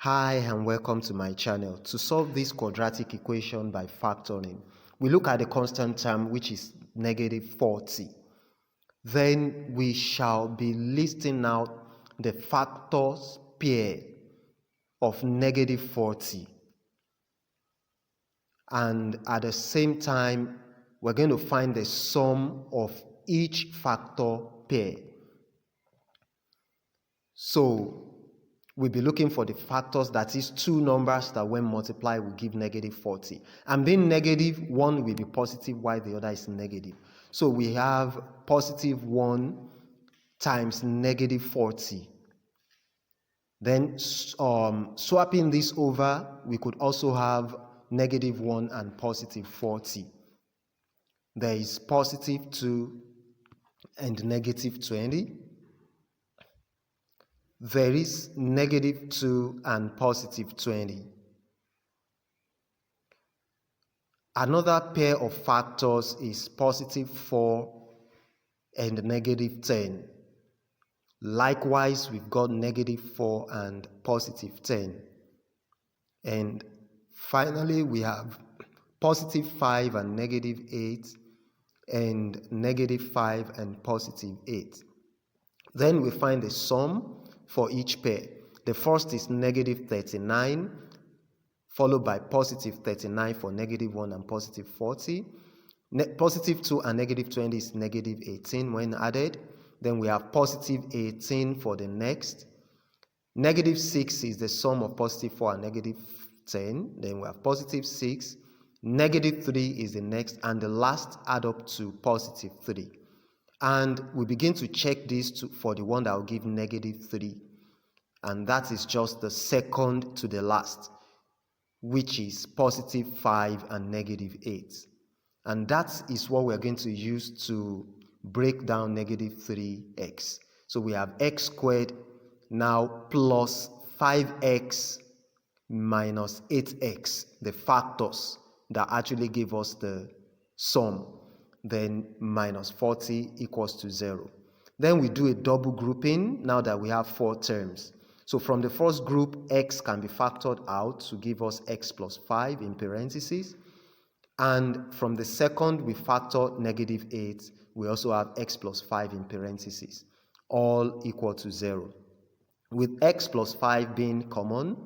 Hi and welcome to my channel. To solve this quadratic equation by factoring, we look at the constant term which is negative 40. Then we shall be listing out the factors pair of negative 40. And at the same time, we're going to find the sum of each factor pair. So we'll be looking for the factors, that is two numbers that when multiplied will give negative 40. And being negative, one will be positive while the other is negative. So we have positive 1 times negative 40. Then swapping this over, we could also have negative 1 and positive 40. There is positive 2 and negative 20. There is negative 2 and positive 20. Another pair of factors is positive 4 and negative 10. Likewise, we've got negative 4 and positive 10. And finally, we have positive 5 and negative 8, and negative 5 and positive 8. Then we find the sum for each pair. The first is negative 39, followed by positive 39 for negative 1 and positive 40. Positive 2 and negative 20 is negative 18 when added. Then we have positive 18 for the next. Negative 6 is the sum of positive 4 and negative 10. Then we have positive 6. Negative 3 is the next, and the last add up to positive 3. And we begin to check this for the one that will give negative 3. And that is just the second to the last, which is positive 5 and negative 8. And that is what we're going to use to break down negative 3x. So we have x squared now plus 5x minus 8x, the factors that actually give us the sum. Then minus 40 equals to 0. Then we do a double grouping now that we have 4 terms. So from the first group, x can be factored out to give us x plus 5 in parentheses. And from the second, we factor negative 8. We also have x plus 5 in parentheses, all equal to 0. With x plus 5 being common,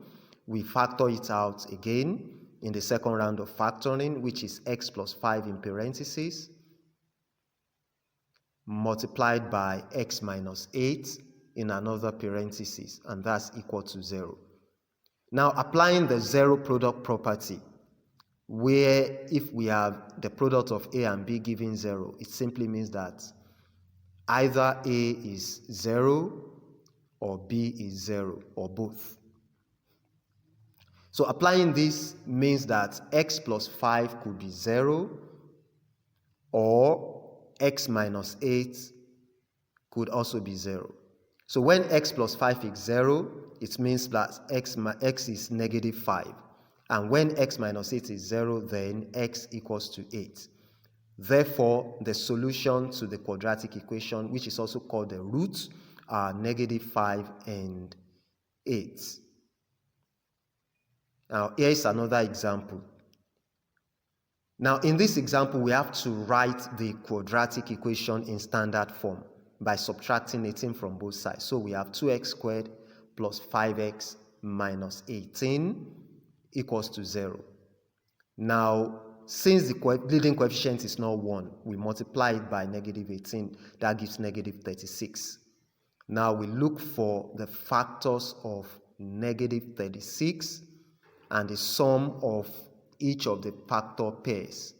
we factor it out again in the second round of factoring, which is x plus 5 in parentheses multiplied by x minus 8 in another parenthesis, and that's equal to 0. Now applying the zero product property, where if we have the product of a and b giving 0, it simply means that either a is 0 or b is 0 or both. So applying this means that x plus 5 could be 0, or x minus 8 could also be 0. So when x plus 5 is 0, it means that x is negative 5. And when x minus 8 is 0, then x equals to 8. Therefore, the solution to the quadratic equation, which is also called the roots, are negative 5 and 8. Now, here is another example. Now, in this example, we have to write the quadratic equation in standard form by subtracting 18 from both sides. So we have 2x squared plus 5x minus 18 equals to 0. Now, since the leading coefficient is not 1, we multiply it by negative 18. That gives negative 36. Now we look for the factors of negative 36 and the sum of each of the factor pairs.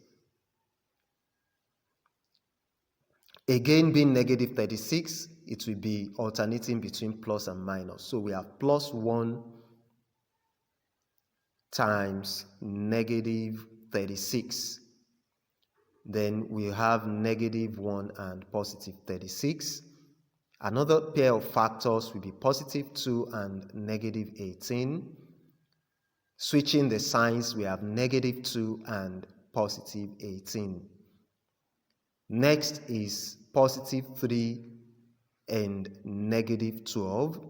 Again, being negative 36, it will be alternating between plus and minus. So we have plus 1 times negative 36. Then we have negative 1 and positive 36. Another pair of factors will be positive 2 and negative 18. Switching the signs, we have negative 2 and positive 18. Next is positive 3 and negative 12.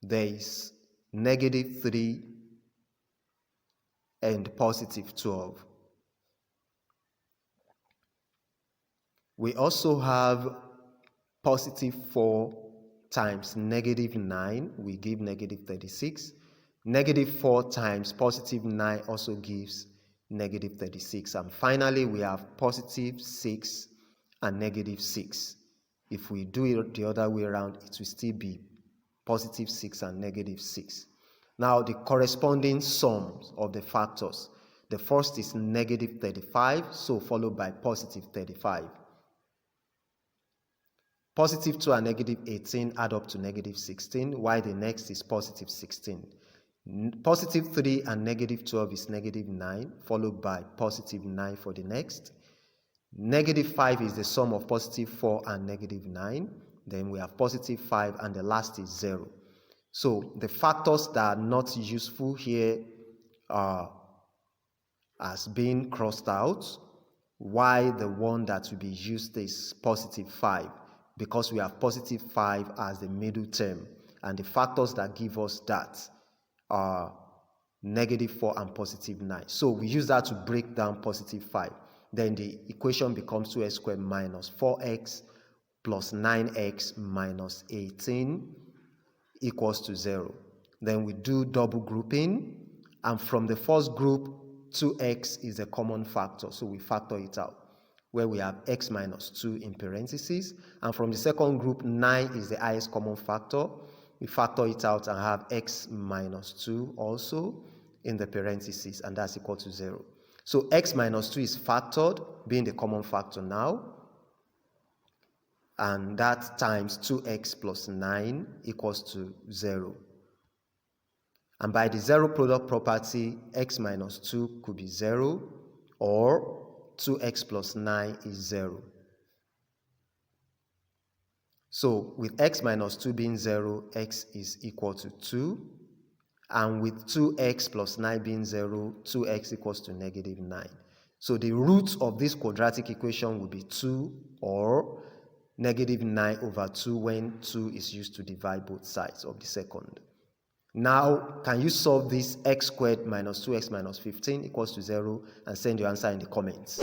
there is negative 3 and positive 12. We also have positive 4 times negative 9, we give negative 36. Negative 4 times positive 9 also gives negative 36. And finally, we have positive 6 and negative 6. If we do it the other way around, it will still be positive 6 and negative 6. Now, the corresponding sums of the factors. The first is negative 35, so followed by positive 35. Positive 2 and negative 18 add up to negative 16, while the next is positive 16. Positive 3 and negative 12 is negative 9, followed by positive 9 for the next. Negative 5 is the sum of positive 4 and negative 9. Then we have positive 5, and the last is 0. So the factors that are not useful here are as being crossed out, while the one that will be used is positive 5, because we have positive 5 as the middle term, and the factors that give us that are negative 4 and positive 9. So we use that to break down positive 5. Then the equation becomes 2x squared minus 4x plus 9x minus 18 equals to 0. Then we do double grouping, and from the first group, 2x is a common factor, so we factor it out, where we have x minus 2 in parentheses. And from the second group, 9 is the highest common factor. We factor it out and have x minus 2 also in the parentheses, and that's equal to 0. So x minus 2 is factored, being the common factor now, and that times 2x plus 9 equals to 0. And by the zero product property, x minus 2 could be 0, or 2x plus 9 is 0. So with x minus 2 being 0, x is equal to 2. And with 2x plus 9 being 0, 2x equals to negative 9. So the root of this quadratic equation will be 2 or negative 9 over 2 when 2 is used to divide both sides of the second. Now, can you solve this x squared minus 2x minus 15 equals to 0 and send your answer in the comments?